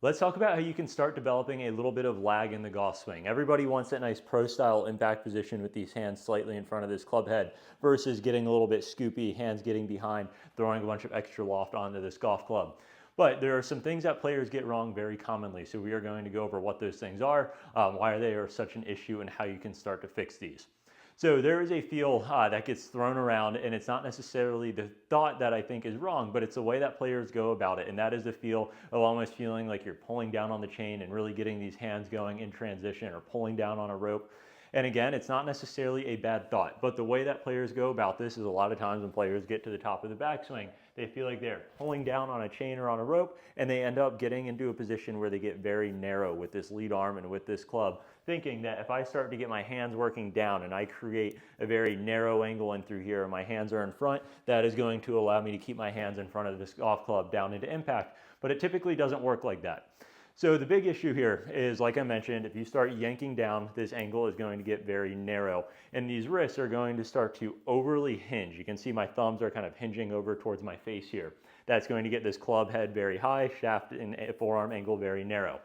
Let's talk about how you can start developing a little bit of lag in the golf swing. Everybody wants that nice pro style impact position with these hands slightly in front of this club head versus getting a little bit scoopy, hands getting behind, throwing a bunch of extra loft onto this golf club. But there are some things that players get wrong very commonly. So we are going to go over what those things are, why they are such an issue, and how you can start to fix these. So there is a feel that gets thrown around, and it's not necessarily the thought that I think is wrong, but it's the way that players go about it. And that is the feel of almost feeling like you're pulling down on the chain and really getting these hands going in transition, or pulling down on a rope. And again, it's not necessarily a bad thought, but the way that players go about this is a lot of times when players get to the top of the backswing, they feel like they're pulling down on a chain or on a rope, and they end up getting into a position where they get very narrow with this lead arm and with this club, thinking that if I start to get my hands working down and I create a very narrow angle in through here and my hands are in front, that is going to allow me to keep my hands in front of this golf club down into impact. But it typically doesn't work like that. So the big issue here is, like I mentioned, if you start yanking down, this angle is going to get very narrow, and these wrists are going to start to overly hinge. You can see my thumbs are kind of hinging over towards my face here. That's going to get this club head very high, shaft and forearm angle very narrow.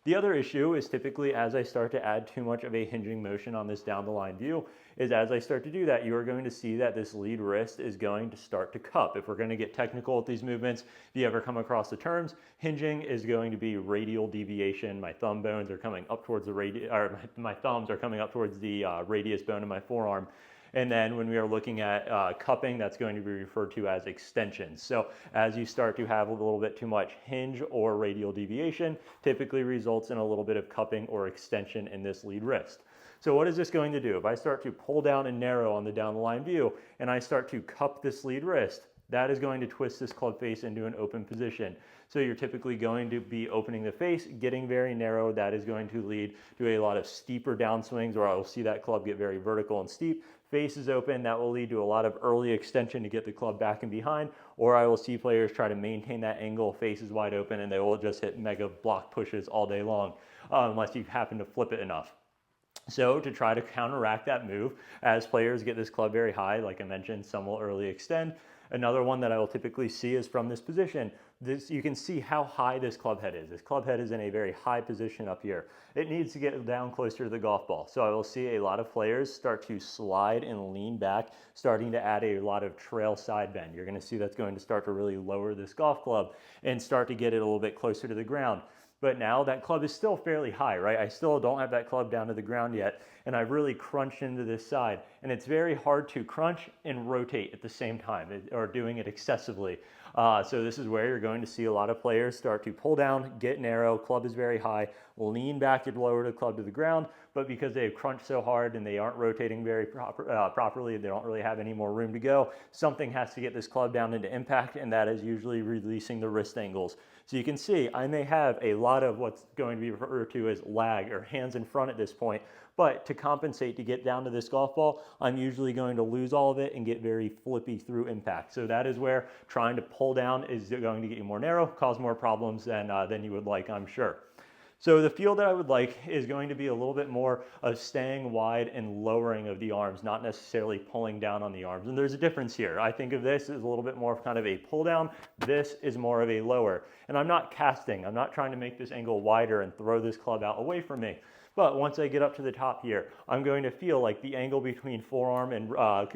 The other issue is typically as I start to add too much of a hinging motion on this down the line view, is as I start to do that, you are going to see that this lead wrist is going to start to cup. If we're going to get technical with these movements, if you ever come across the terms, hinging is going to be radial deviation. My thumb bones are coming up towards the my thumbs are coming up towards the radius bone in my forearm. And then when we are looking at cupping, that's going to be referred to as extension. So as you start to have a little bit too much hinge or radial deviation, typically results in a little bit of cupping or extension in this lead wrist. So what is this going to do? If I start to pull down and narrow on the down the line view, and I start to cup this lead wrist, that is going to twist this club face into an open position. So you're typically going to be opening the face, getting very narrow. That is going to lead to a lot of steeper downswings, where I will see that club get very vertical and steep. Face is open, that will lead to a lot of early extension to get the club back and behind, or I will see players try to maintain that angle, face is wide open, and they will just hit mega block pushes all day long, unless you happen to flip it enough. So to try to counteract that move, as players get this club very high, like I mentioned, some will early extend. Another one that I will typically see is from this position. You can see how high this club head is. This club head is in a very high position up here. It needs to get down closer to the golf ball. So I will see a lot of players start to slide and lean back, starting to add a lot of trail side bend. You're going to see that's going to start to really lower this golf club and start to get it a little bit closer to the ground. But now that club is still fairly high, right? I still don't have that club down to the ground yet, and I've really crunched into this side. And it's very hard to crunch and rotate at the same time, or doing it excessively. So this is where you're going to see a lot of players start to pull down, get narrow, club is very high, lean back and lower the club to the ground, but because they've crunched so hard and they aren't rotating very properly, they don't really have any more room to go, something has to get this club down into impact, and that is usually releasing the wrist angles. So you can see I may have a lot of what's going to be referred to as lag, or hands in front at this point, but to compensate to get down to this golf ball, I'm usually going to lose all of it and get very flippy through impact. So that is where trying to pull down is going to get you more narrow, cause more problems than you would like, I'm sure. So the feel that I would like is going to be a little bit more of staying wide and lowering of the arms, not necessarily pulling down on the arms. And there's a difference here. I think of this as a little bit more of kind of a pull down. This is more of a lower. And I'm not casting. I'm not trying to make this angle wider and throw this club out away from me. But once I get up to the top here, I'm going to feel like the angle between forearm and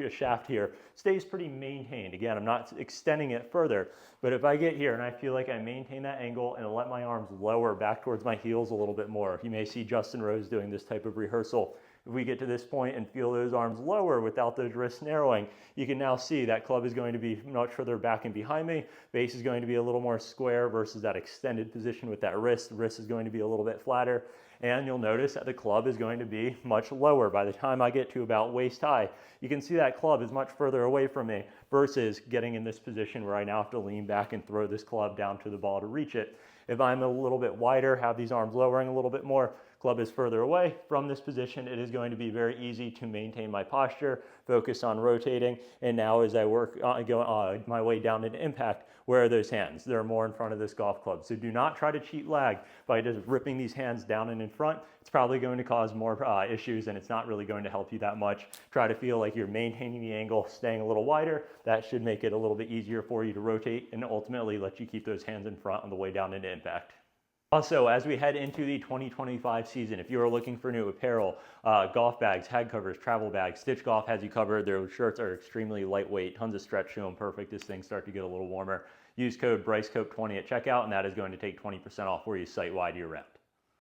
shaft here stays pretty maintained. Again, I'm not extending it further, but if I get here and I feel like I maintain that angle and let my arms lower back towards my heels a little bit more, you may see Justin Rose doing this type of rehearsal. If we get to this point and feel those arms lower without those wrists narrowing, you can now see that club is going to be much further back and behind me. Base is going to be a little more square versus that extended position with that wrist. The wrist is going to be a little bit flatter. And you'll notice that the club is going to be much lower. By the time I get to about waist high, you can see that club is much further away from me versus getting in this position where I now have to lean back and throw this club down to the ball to reach it. If I'm a little bit wider, have these arms lowering a little bit more, club is further away from this position, it is going to be very easy to maintain my posture, focus on rotating, and now as I go my way down into impact, where are those hands? They're more in front of this golf club. So do not try to cheat lag by just ripping these hands down and in front. It's probably going to cause more issues, and it's not really going to help you that much. Try to feel like you're maintaining the angle, staying a little wider. That should make it a little bit easier for you to rotate and ultimately let you keep those hands in front on the way down into impact. Also, as we head into the 2025 season, if you are looking for new apparel, golf bags, head covers, travel bags, Stitch Golf has you covered. Their shirts are extremely lightweight, tons of stretch to them, perfect as things start to get a little warmer. Use code BryceCope20 at checkout, and that is going to take 20% off for you site-wide year-round.